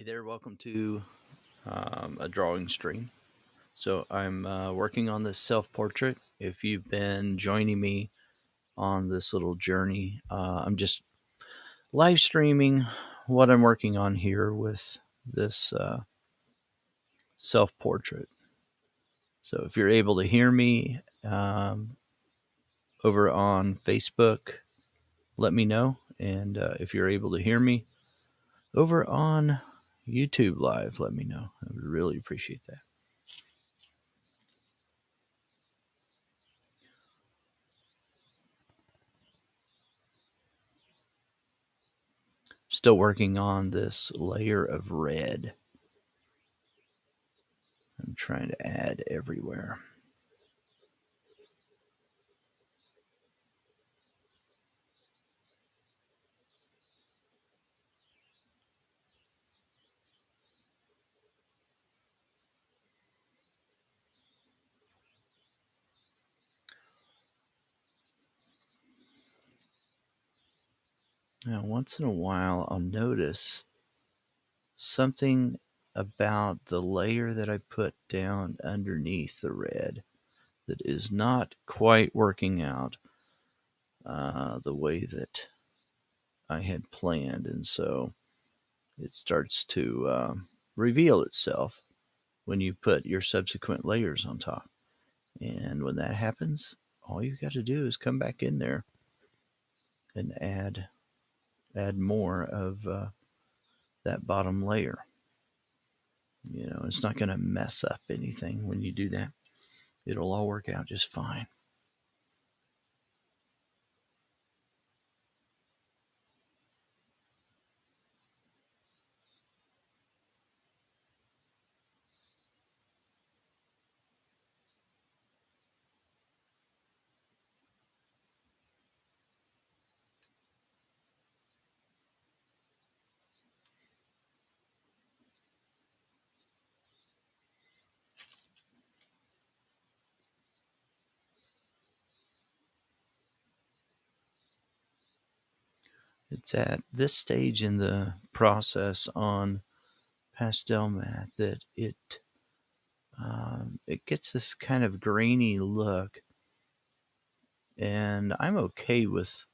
Hey there, welcome to a drawing stream. So I'm working on this self-portrait. If you've been joining me on this little journey, I'm just live streaming what I'm working on here with this self-portrait. So if you're able to hear me over on Facebook, let me know. And if you're able to hear me over on YouTube Live, let me know. I would really appreciate that. Still working on this layer of red. I'm trying to add everywhere. Now, once in a while, I'll notice something about the layer that I put down underneath the red that is not quite working out the way that I had planned. And so it starts to reveal itself when you put your subsequent layers on top. And when that happens, all you've got to do is come back in there and add more of that bottom layer. You know, it's not going to mess up anything when you do that. It'll all work out just fine. It's at this stage in the process on Pastel mat that it gets this kind of grainy look, and I'm okay with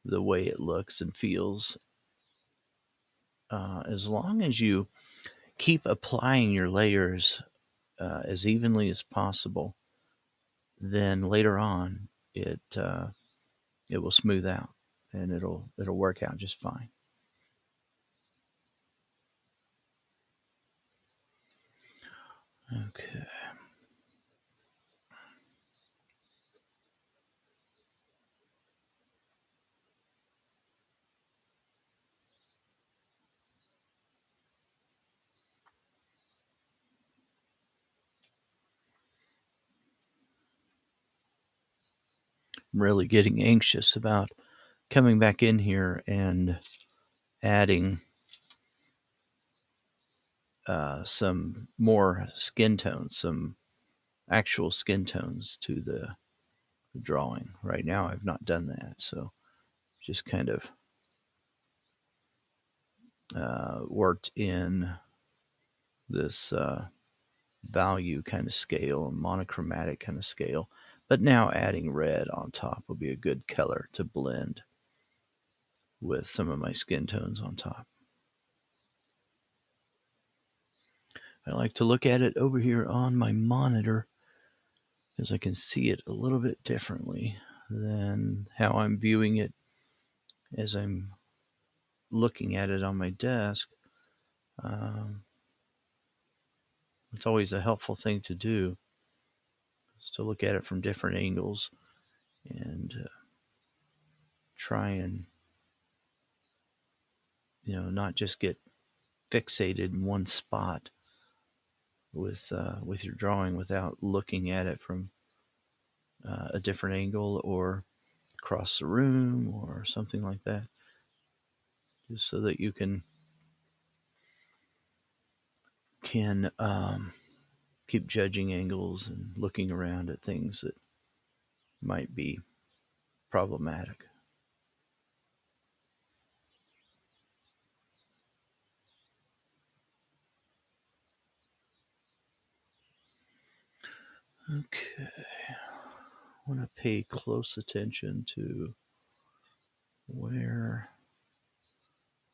the way it looks and feels as long as you keep applying your layers as evenly as possible. Then later on, it will smooth out and it'll work out just fine. Okay. I'm really getting anxious about coming back in here and adding some more skin tones, some actual skin tones to the drawing. Right now, I've not done that, so just kind of worked in this value kind of scale, monochromatic kind of scale. But now adding red on top will be a good color to blend with some of my skin tones on top. I like to look at it over here on my monitor because I can see it a little bit differently than how I'm viewing it as I'm looking at it on my desk. Um, it's always a helpful thing to do, is to look at it from different angles and try and not just get fixated in one spot with your drawing without looking at it from a different angle or across the room or something like that, just so that you can keep judging angles and looking around at things that might be problematic. Okay, I want to pay close attention to where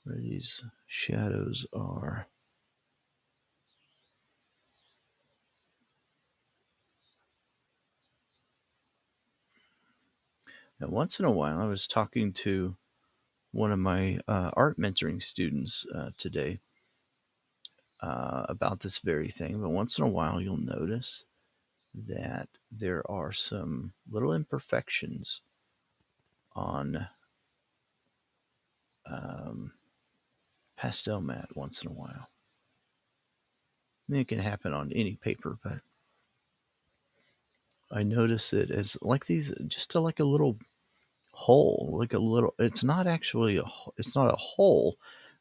these shadows are. Now, once in a while, I was talking to one of my art mentoring students today about this very thing. But once in a while, you'll notice that there are some little imperfections on um, pastel mat once in a while. I mean, it can happen on any paper, but I notice it as like these, just like a little hole, like a little. It's not actually it's not a hole,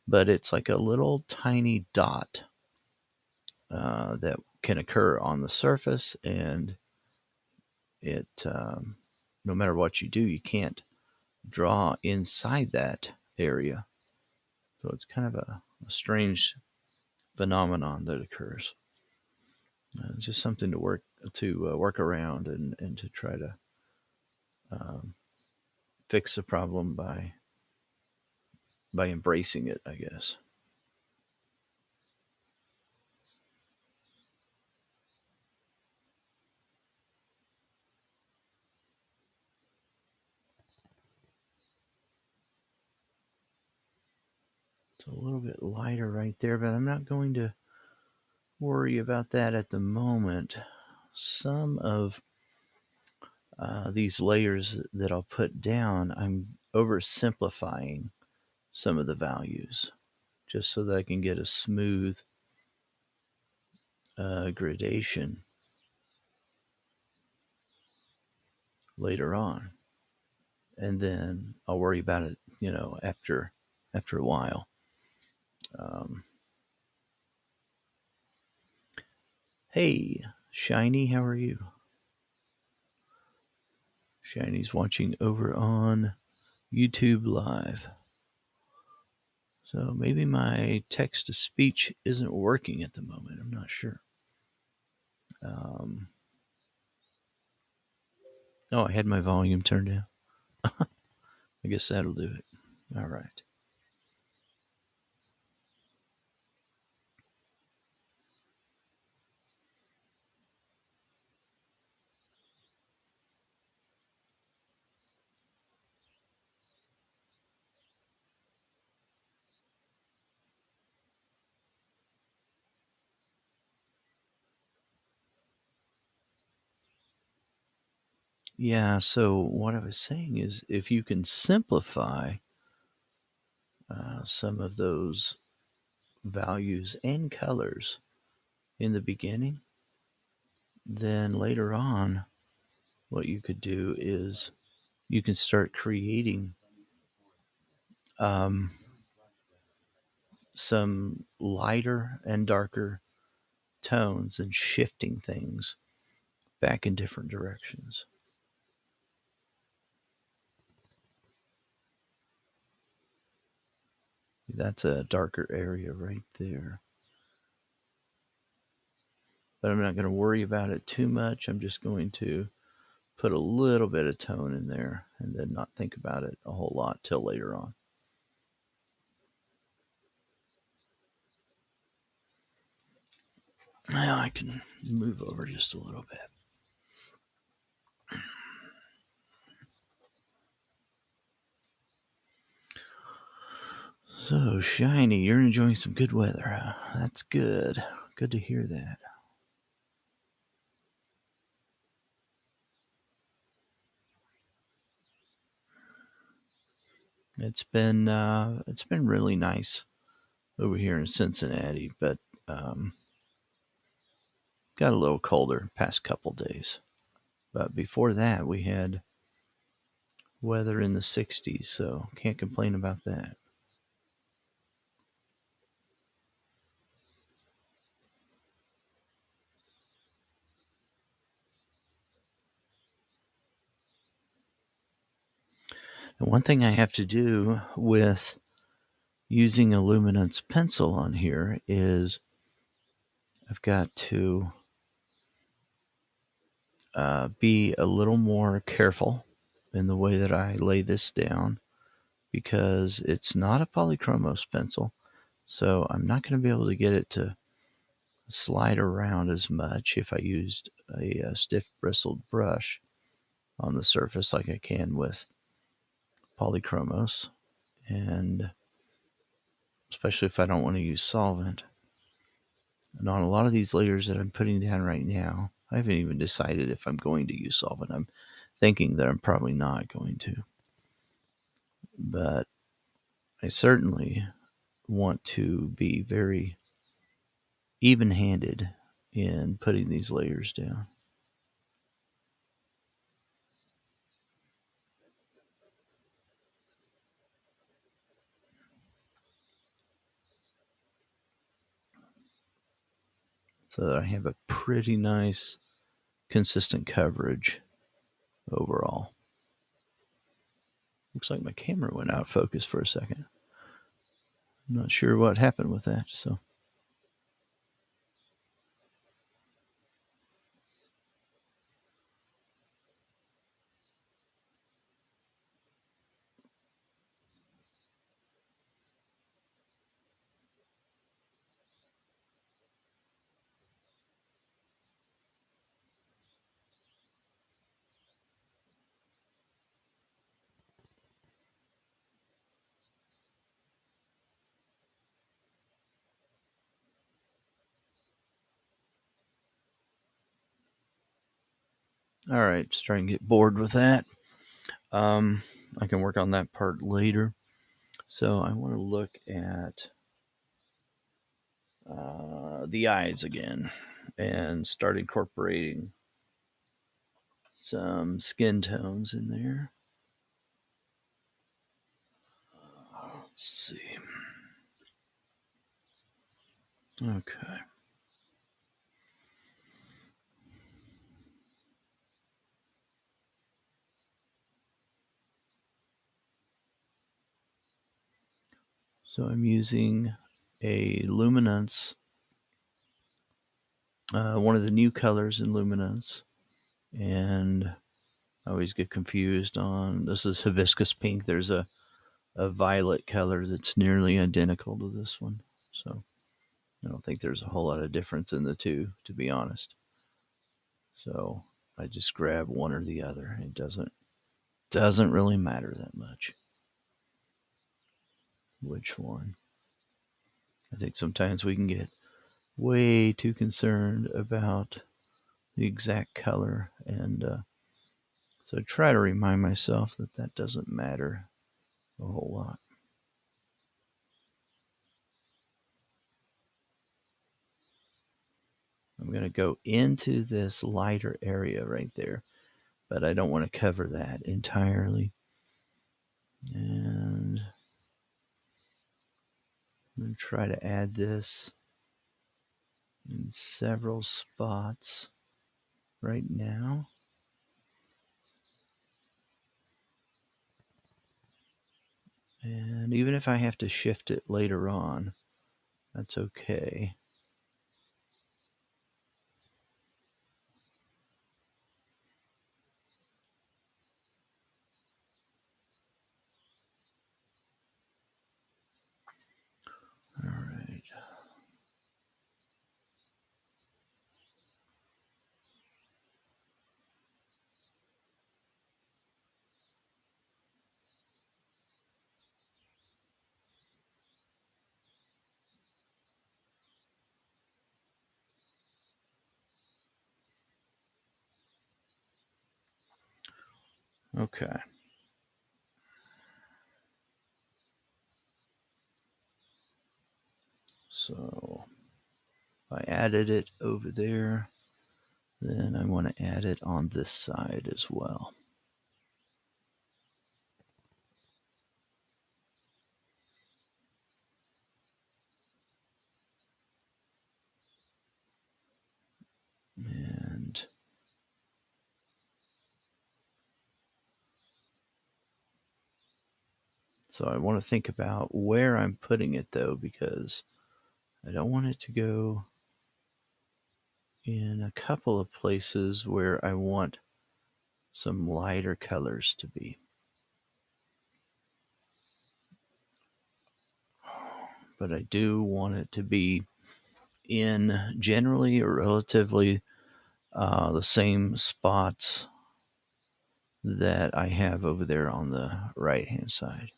but it's like a little tiny dot that can occur on the surface, and it no matter what you do, you can't draw inside that area. So it's kind of a strange phenomenon that occurs. It's just something to work around and to try to um, fix the problem by embracing it, I guess. It's a little bit lighter right there, but I'm not going to worry about that at the moment. Some of these layers that I'll put down, I'm oversimplifying some of the values just so that I can get a smooth gradation later on. And then I'll worry about it, after a while. Um, hey, Shiny, how are you? Shiny's watching over on YouTube Live. So maybe my text to speech isn't working at the moment. I'm not sure. Um, oh, I had my volume turned down. I guess that'll do it. All right. Yeah, so what I was saying is if you can simplify some of those values and colors in the beginning, then later on, what you could do is you can start creating um, some lighter and darker tones and shifting things back in different directions. That's a darker area right there. But I'm not going to worry about it too much. I'm just going to put a little bit of tone in there and then not think about it a whole lot till later on. Now I can move over just a little bit. So, Shiny, you're enjoying some good weather. That's good. Good to hear that. It's been really nice over here in Cincinnati, but um, got a little colder past couple days. But before that, we had weather in the 60s, so can't complain about that. And one thing I have to do with using a luminance pencil on here is I've got to be a little more careful in the way that I lay this down because it's not a polychromos pencil. So I'm not going to be able to get it to slide around as much if I used a stiff bristled brush on the surface like I can with polychromos, and especially if I don't want to use solvent. And on a lot of these layers that I'm putting down right now, I haven't even decided if I'm going to use solvent. I'm thinking that I'm probably not going to. But I certainly want to be very even handed in putting these layers down. So that I have a pretty nice, consistent coverage overall. Looks like my camera went out of focus for a second. I'm not sure what happened with that. So, all right, starting to get bored with that. Um, I can work on that part later. So I want to look at the eyes again and start incorporating some skin tones in there. Let's see. Okay. So I'm using a luminance, one of the new colors in luminance, and I always get confused on this is hibiscus pink. There's a violet color that's nearly identical to this one. So I don't think there's a whole lot of difference in the two, to be honest. So I just grab one or the other. It doesn't really matter that much which one. I think sometimes we can get way too concerned about the exact color, and so I try to remind myself that that doesn't matter a whole lot. I'm going to go into this lighter area right there, but I don't want to cover that entirely. And I'm going to try to add this in several spots right now. And even if I have to shift it later on, that's okay. All right. Okay. So I added it over there. Then I want to add it on this side as well. And so I want to think about where I'm putting it though, because I don't want it to go in a couple of places where I want some lighter colors to be. But I do want it to be in generally or relatively the same spots that I have over there on the right hand side.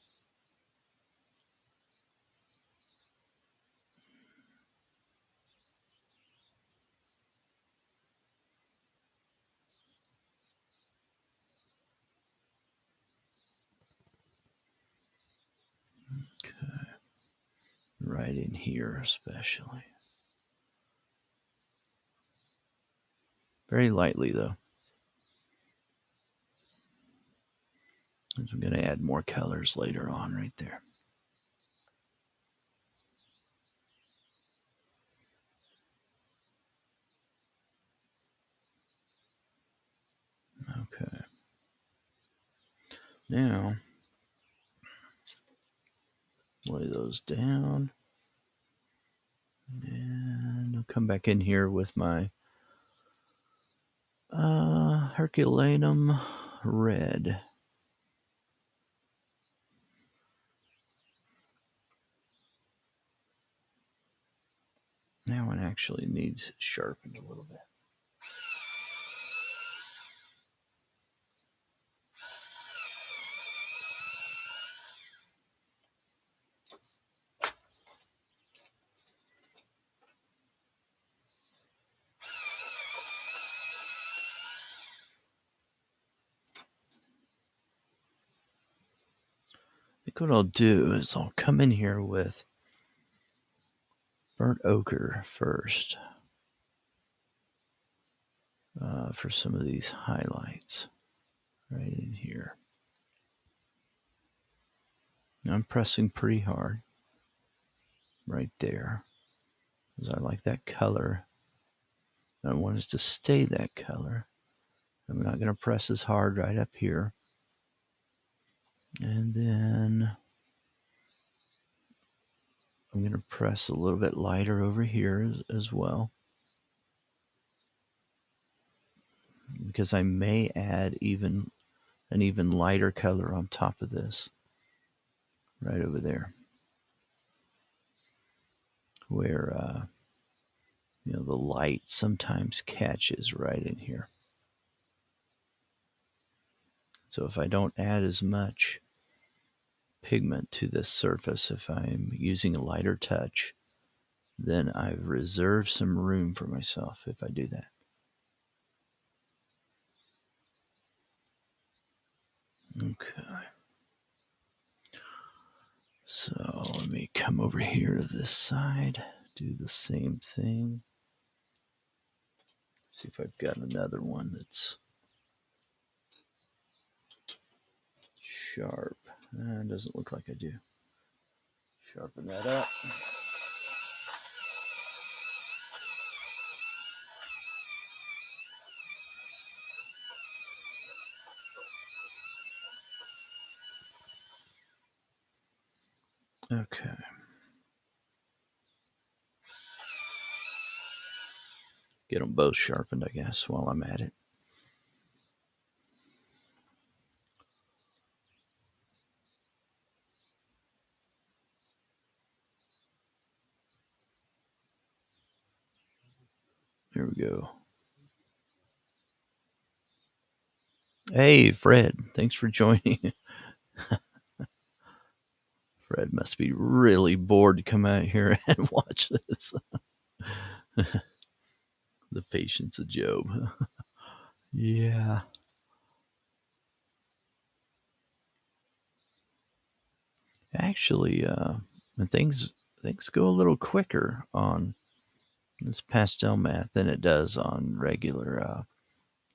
Okay. Right in here, especially. Very lightly, though. I'm going to add more colors later on right there. Okay. Now, lay those down. And I'll come back in here with my Herculaneum red. That one actually needs sharpened a little bit. I think what I'll do is I'll come in here with burnt ochre first for some of these highlights right in here. I'm pressing pretty hard right there because I like that color. I want it to stay that color. I'm not going to press as hard right up here. And then I'm going to press a little bit lighter over here as well, because I may add an even lighter color on top of this right over there, where the light sometimes catches right in here. So if I don't add as much pigment to this surface, if I'm using a lighter touch, then I've reserved some room for myself if I do that. Okay. So let me come over here to this side, do the same thing. See if I've got another one that's sharp. It doesn't look like I do. Sharpen that up. Okay. Get them both sharpened, I guess, while I'm at it. There we go. Hey, Fred. Thanks for joining. Fred must be really bored to come out here and watch this. The patience of Job. Yeah. Actually, things go a little quicker on this pastel mat than it does on regular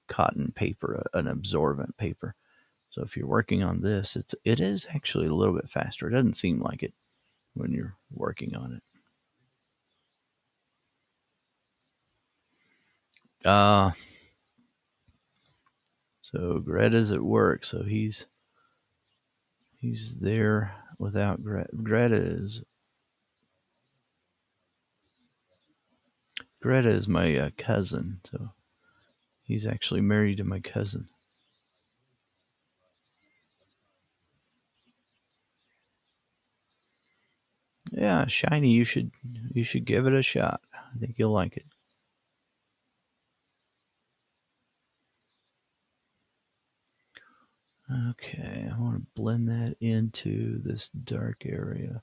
cotton paper, an absorbent paper. So if you're working on this, it is actually a little bit faster. It doesn't seem like it when you're working on it. So Greta's at work, so he's there without Greta. Greta is Greta is my cousin, so he's actually married to my cousin. Yeah, shiny. You should give it a shot. I think you'll like it. Okay, I want to blend that into this dark area.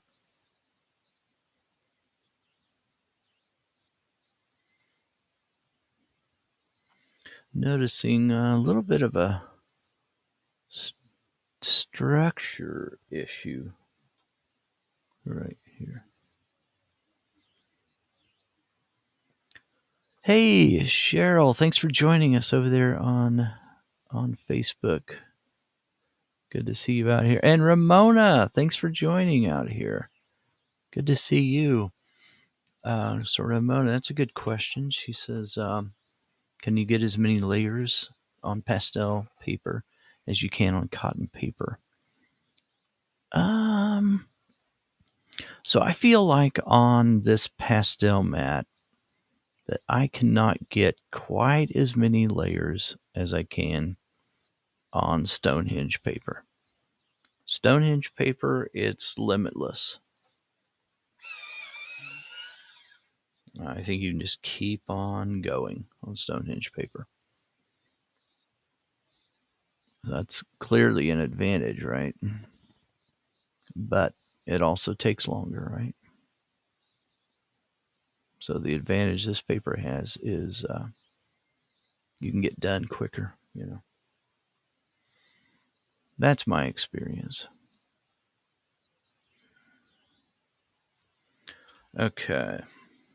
Noticing a little bit of a structure issue right here. Hey, Cheryl, thanks for joining us over there on Facebook. Good to see you out here. And Ramona, thanks for joining out here. Good to see you. So Ramona, that's a good question. She says, can you get as many layers on pastel paper as you can on cotton paper? Um, so I feel like on this pastel mat that I cannot get quite as many layers as I can on Stonehenge paper. Stonehenge paper, it's limitless. I think you can just keep on going on Stonehenge paper. That's clearly an advantage, right? But it also takes longer, right? So the advantage this paper has is you can get done quicker. That's my experience. Okay,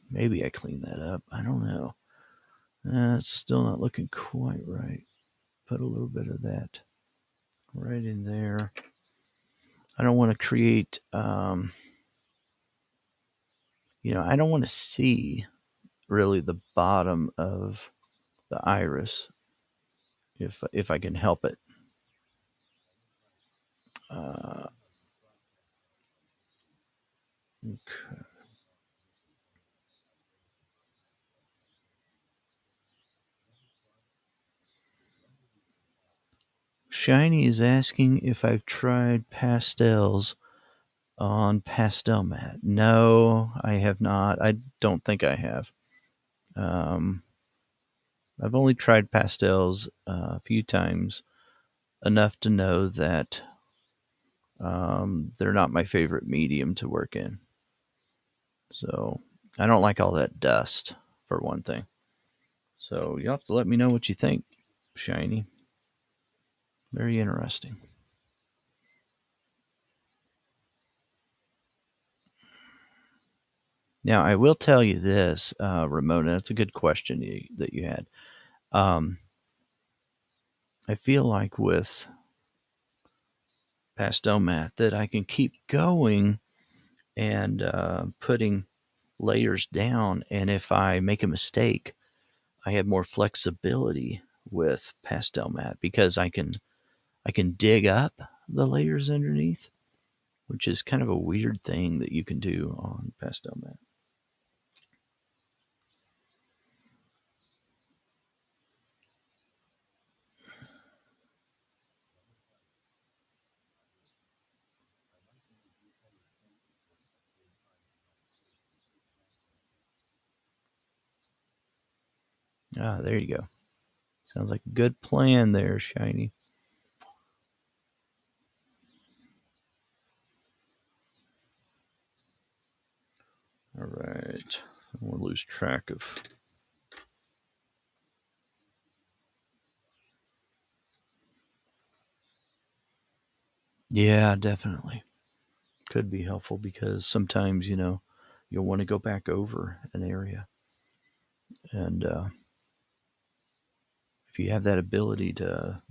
maybe I clean that up. I don't know. It's still not looking quite right. Put a little bit of that right in there. I don't want to create, I don't want to see really the bottom of the iris if I can help it. Uh, okay. Shiny is asking if I've tried pastels on pastel mat. No, I have not. I don't think I have. Um, I've only tried pastels a few times, enough to know that they're not my favorite medium to work in. So I don't like all that dust, for one thing. So you'll have to let me know what you think, Shiny. Very interesting. Now, I will tell you this, Ramona, that's a good question that you had. Um, I feel like with Pastel Mat that I can keep going and putting layers down. And if I make a mistake, I have more flexibility with Pastel Mat because I can dig up the layers underneath, which is kind of a weird thing that you can do on Pastel Mat. Ah, there you go. Sounds like a good plan there, Shiny. All right. I won't lose track of. Yeah, definitely. Could be helpful because sometimes, you'll want to go back over an area. And if you have that ability to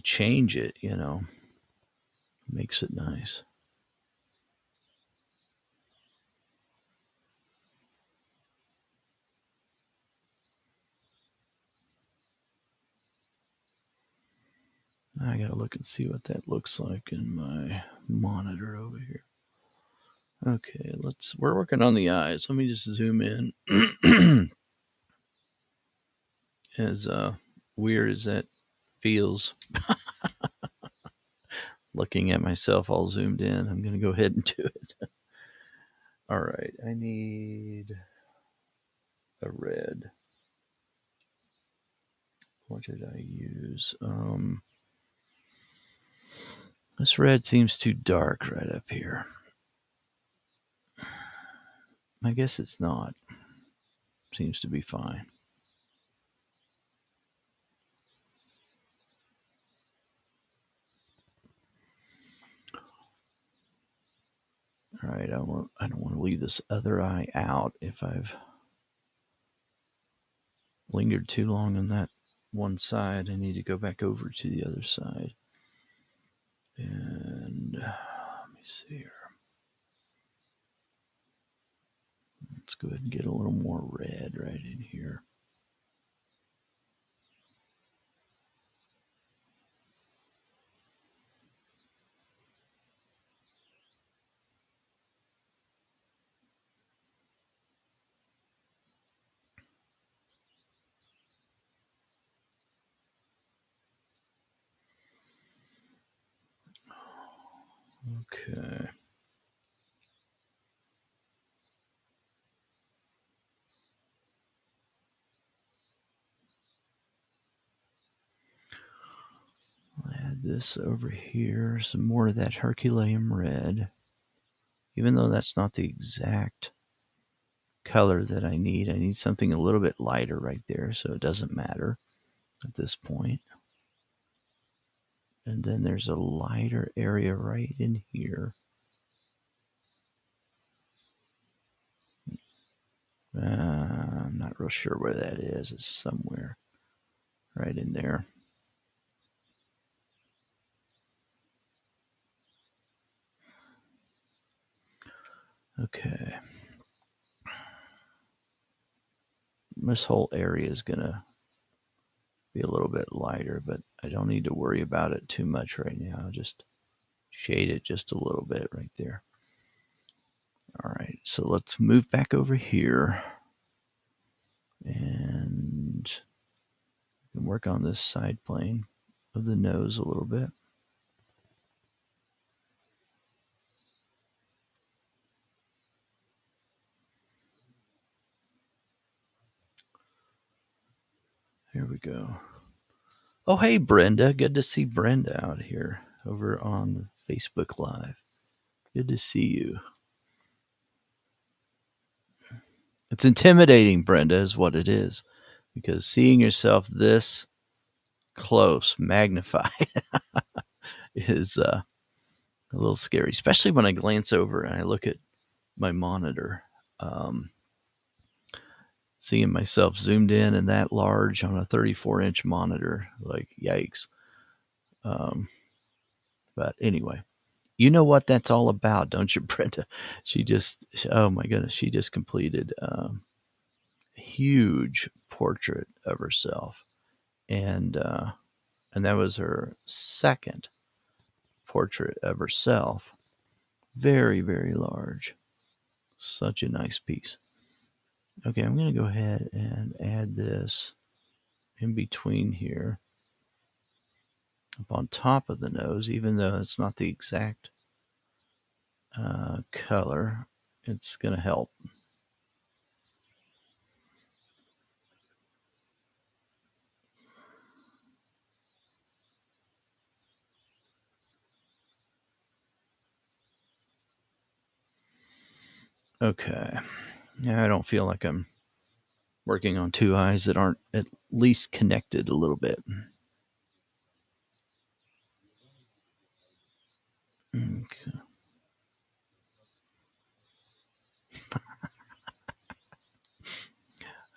change it, makes it nice. I gotta look and see what that looks like in my monitor over here. Okay, we're working on the eyes. Let me just zoom in. As weird as that feels, looking at myself all zoomed in, I'm going to go ahead and do it. All right, I need a red. What did I use? This red seems too dark right up here. I guess it's not. Seems to be fine. All right, I don't want to leave this other eye out. If I've lingered too long on that one side, I need to go back over to the other side. And let me see here. Let's go ahead and get a little more red right in here. Okay. I'll add this over here. Some more of that Herculaneum red. Even though that's not the exact color that I need something a little bit lighter right there, so it doesn't matter at this point. And then there's a lighter area right in here. I'm not real sure where that is. It's somewhere right in there. Okay. This whole area is going to be a little bit lighter, but I don't need to worry about it too much right now. Just shade it just a little bit right there. All right, so let's move back over here and work on this side plane of the nose a little bit. There we go. Oh, hey, Brenda. Good to see Brenda out here over on Facebook Live. Good to see you. It's intimidating, Brenda, is what it is, because seeing yourself this close, magnified, is a little scary, especially when I glance over and I look at my monitor. Seeing myself zoomed in and that large on a 34-inch monitor, like, yikes. But anyway, you know what that's all about, don't you, Brenda? Oh my goodness, she just completed a huge portrait of herself. And that was her second portrait of herself. Very, very large. Such a nice piece. Okay, I'm going to go ahead and add this in between here, up on top of the nose, even though it's not the exact color. It's going to help. Okay. Yeah, I don't feel like I'm working on two eyes that aren't at least connected a little bit. Okay.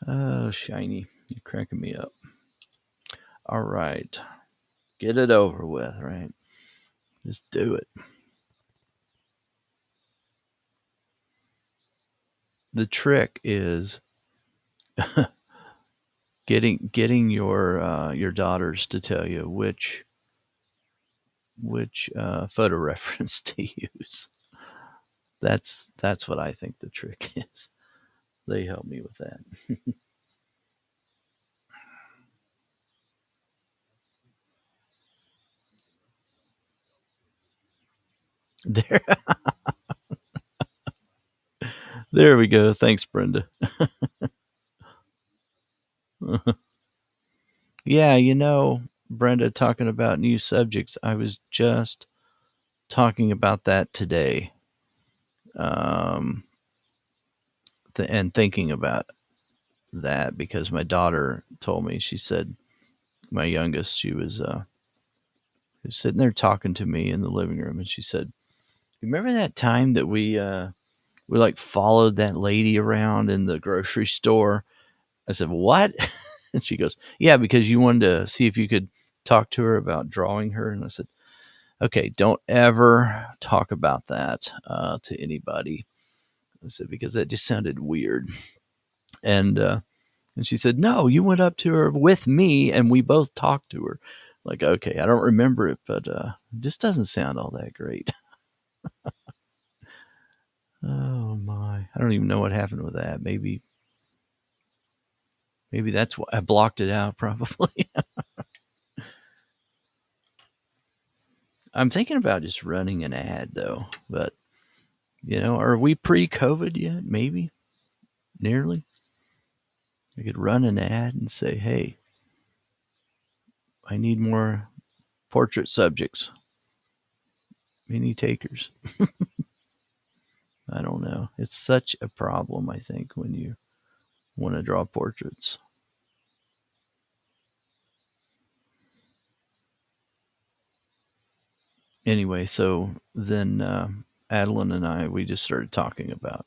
Oh, shiny. You're cracking me up. All right. Get it over with, right? Just do it. The trick is getting your daughters to tell you which photo reference to use. That's what I think the trick is. They help me with that. There, there we go. Thanks, Brenda. Yeah, Brenda, talking about new subjects. I was just talking about that today, um, and thinking about that because my daughter told me. She said, my youngest, she was sitting there talking to me in the living room, and she said, "Remember that time that we like followed that lady around in the grocery store?" I said, "What?" And she goes, "Yeah, because you wanted to see if you could talk to her about drawing her." And I said, "Okay, don't ever talk about that to anybody." I said, because that just sounded weird. And and she said, "No, you went up to her with me and we both talked to her." Like, okay, I don't remember it, but it just doesn't sound all that great. Oh my. I don't even know what happened with that. Maybe that's why I blocked it out probably. I'm thinking about just running an ad though, but are we pre-COVID yet? Maybe. Nearly. I could run an ad and say, "Hey, I need more portrait subjects. Any takers?" I don't know. It's such a problem, I think, when you want to draw portraits. Anyway, so then Adeline and I, we just started talking about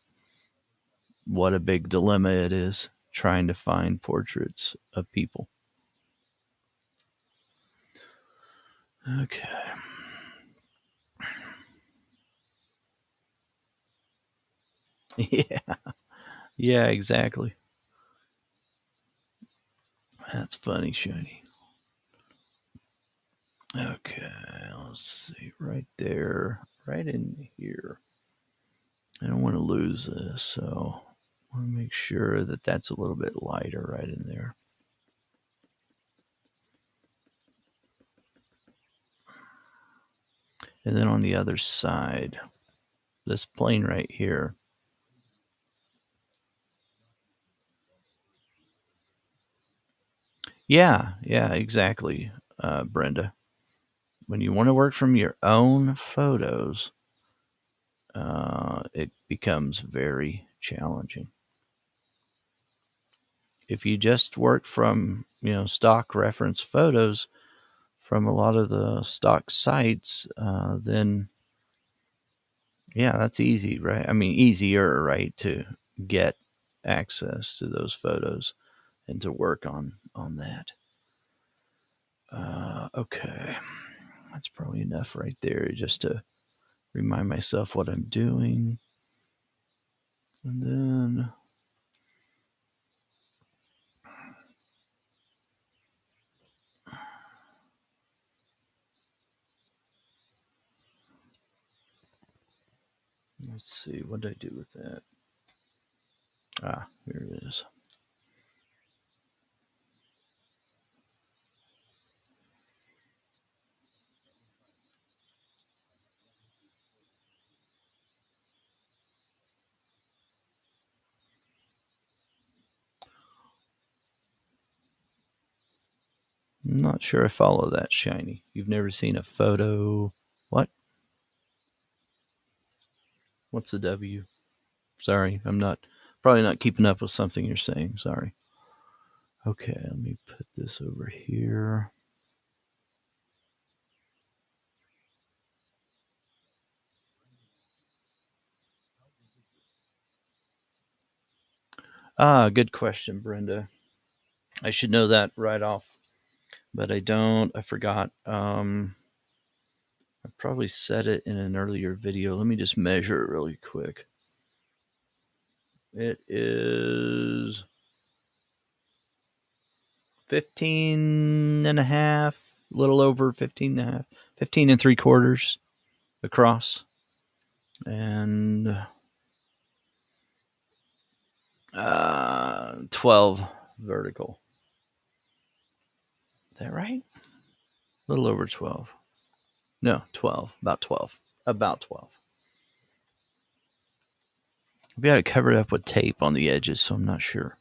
what a big dilemma it is trying to find portraits of people. Okay. Yeah. Yeah, exactly. That's funny, Shiny. Okay, let's see. Right there. Right in here. I don't want to lose this, so I want to make sure that that's a little bit lighter right in there. And then on the other side, this plane right here. Yeah, yeah, exactly, Brenda. When you want to work from your own photos, it becomes very challenging. If you just work from, stock reference photos from a lot of the stock sites, then yeah, that's easy, right? I mean, easier, right, to get access to those photos and to work on that. Okay, that's probably enough right there, just to remind myself what I'm doing, and then let's see, what did I do with that? Ah, here it is. I'm not sure I follow that, Shiny. You've never seen a photo. What? What's a W? Sorry, I'm not probably not keeping up with something you're saying. Sorry. Okay, let me put this over here. Ah, good question, Brenda. I should know that right off, but I don't. I forgot. I probably said it in an earlier video. Let me just measure it really quick. It is 15 and a half, a little over 15 and a half, 15 and 3/4 across. and 12 vertical. Is that right? A little over 12. No, 12. About 12. About 12. I've got it covered up with tape on the edges, so I'm not sure.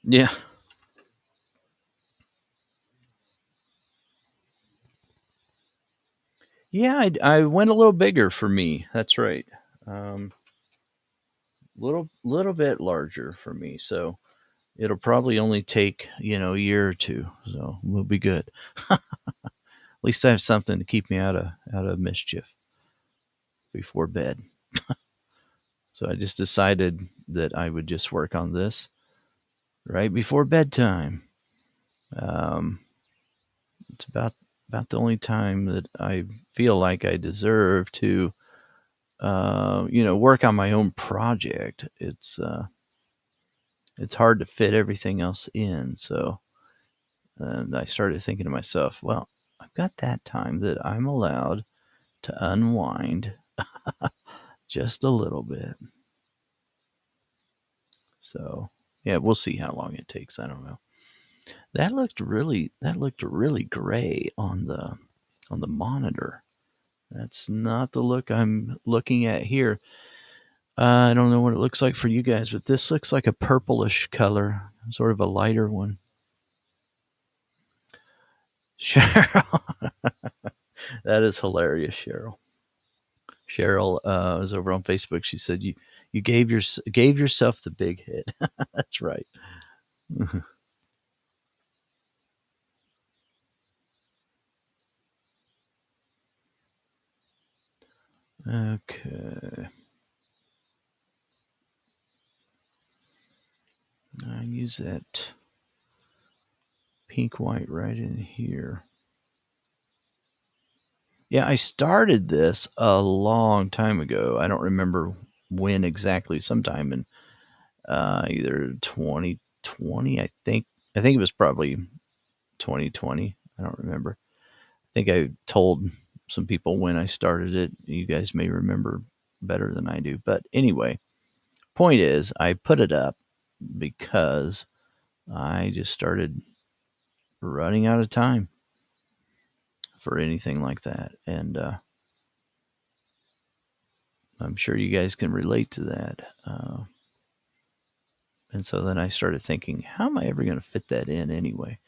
Yeah. Yeah, I went a little bigger for me. That's right. Little bit larger for me. So it'll probably only take, a year or two. So we'll be good. At least I have something to keep me out of mischief before bed. So I just decided that I would just work on this right before bedtime. Um, it's about the only time that I feel like I deserve to, work on my own project. It's hard to fit everything else in. So, and I started thinking to myself, well, I've got that time that I'm allowed to unwind just a little bit. So, yeah, we'll see how long it takes. I don't know. That looked really gray on the monitor. That's not the look I'm looking at here. I don't know what it looks like for you guys, but this looks like a purplish color, sort of a lighter one. Cheryl, that is hilarious, Cheryl. Cheryl was over on Facebook. She said you gave yourself the big hit. That's right. Okay, I use that pink white right in here. Yeah, I started this a long time ago. I don't remember when exactly. Sometime in either 2020, I think. I think it was probably 2020. I don't remember. I think I told some people when I started it. You guys may remember better than I do. But anyway, point is, I put it up because I just started running out of time for anything like that. And I'm sure you guys can relate to that. And so then I started thinking, how am I ever going to fit that in anyway?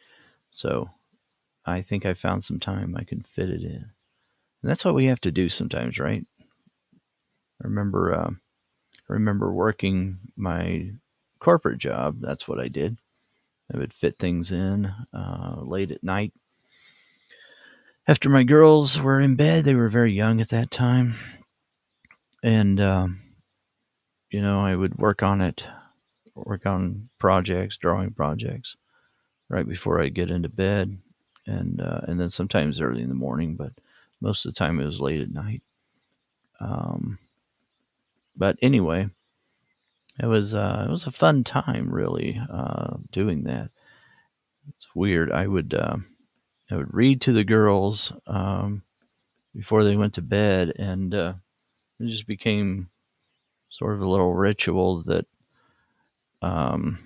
So I think I found some time I can fit it in. And that's what we have to do sometimes, right? I remember working my corporate job. That's what I did. I would fit things in late at night. After my girls were in bed, they were very young at that time. And, I would work on projects, drawing projects right before I get into bed. And then sometimes early in the morning, but most of the time it was late at night. Um, but anyway, it was a fun time, really, doing that. It's weird. I would read to the girls before they went to bed, and it just became sort of a little ritual that um,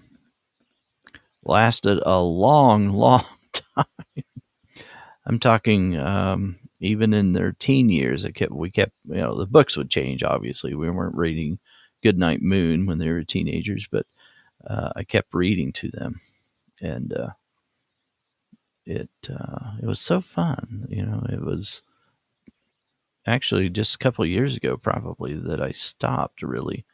lasted a long, long time. I'm talking even in their teen years. We kept the books would change. Obviously, we weren't reading Goodnight Moon when they were teenagers, but I kept reading to them, and it was so fun. It was actually just a couple of years ago, probably, that I stopped really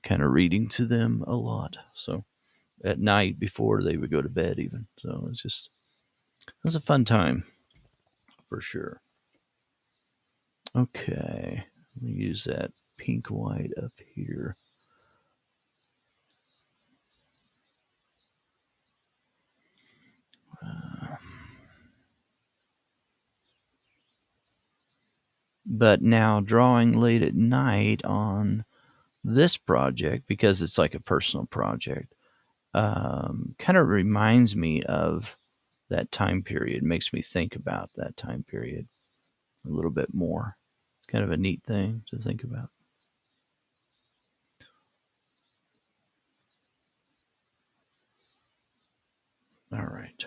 kind of reading to them a lot. So at night before they would go to bed, even. So it was a fun time for sure. Okay, let me use that pink white up here. Uh, But now drawing late at night on this project, because it's like a personal project, kind of reminds me of that time period, makes me think about that time period a little bit more. It's kind of a neat thing to think about. All right.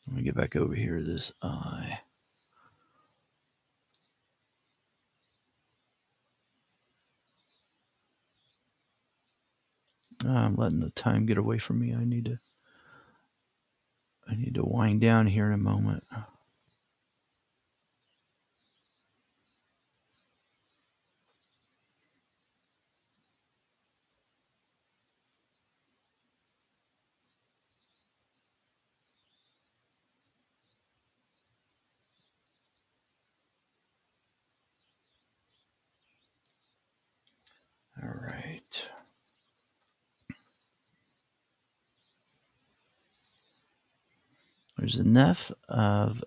Let me get back over here to this eye. I'm letting the time get away from me. I need to wind down here in a moment. All right. There's enough of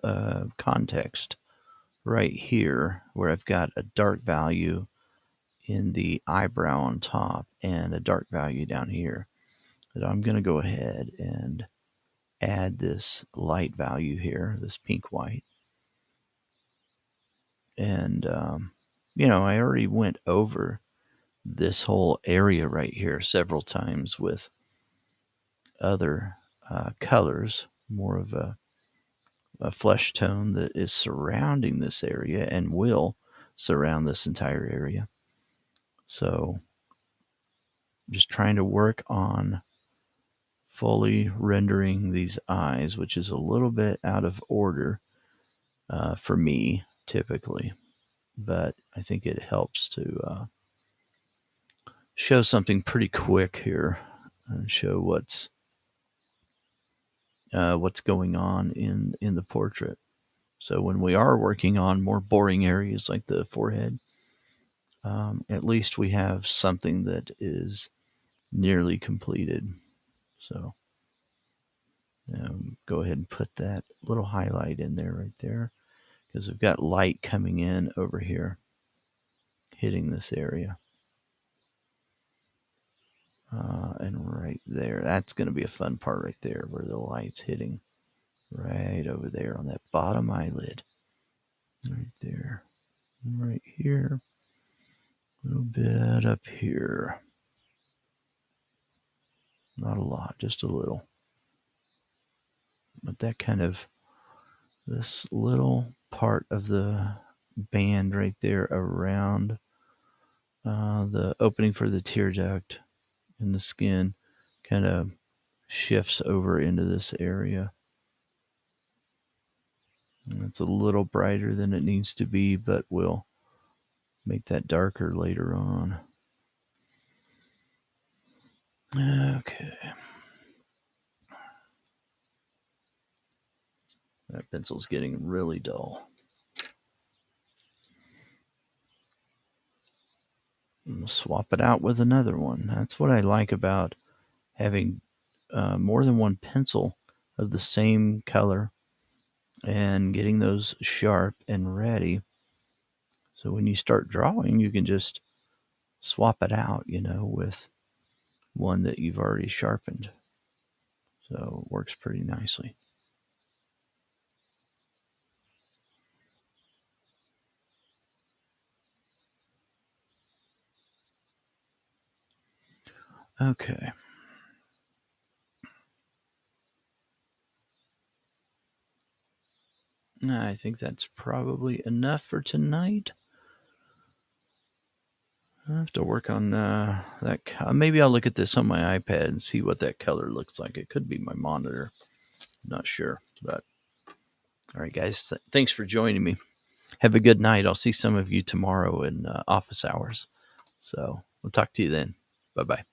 context right here where I've got a dark value in the eyebrow on top and a dark value down here that I'm going to go ahead and add this light value here, this pink white. And, I already went over this whole area right here several times with other colors, more of a flesh tone that is surrounding this area and will surround this entire area. So just trying to work on fully rendering these eyes, which is a little bit out of order for me typically, but I think it helps to show something pretty quick here and show what's going on in the portrait. So when we are working on more boring areas like the forehead, at least we have something that is nearly completed. So go ahead and put that little highlight in there right there, because we've got light coming in over here, hitting this area. And right there, that's going to be a fun part right there, where the light's hitting right over there on that bottom eyelid. Right there. Right here. A little bit up here. Not a lot, just a little. But that kind of, this little part of the band right there around the opening for the tear duct in the skin kind of shifts over into this area. And it's a little brighter than it needs to be, but we'll make that darker later on. Okay. That pencil's getting really dull. I'm going to swap it out with another one. That's what I like about having more than one pencil of the same color and getting those sharp and ready. So when you start drawing, you can just swap it out, with one that you've already sharpened. So it works pretty nicely. Okay. I think that's probably enough for tonight. I have to work on that. Maybe I'll look at this on my iPad and see what that color looks like. It could be my monitor. Not sure. But all right, guys. Thanks for joining me. Have a good night. I'll see some of you tomorrow in office hours. So we'll talk to you then. Bye-bye.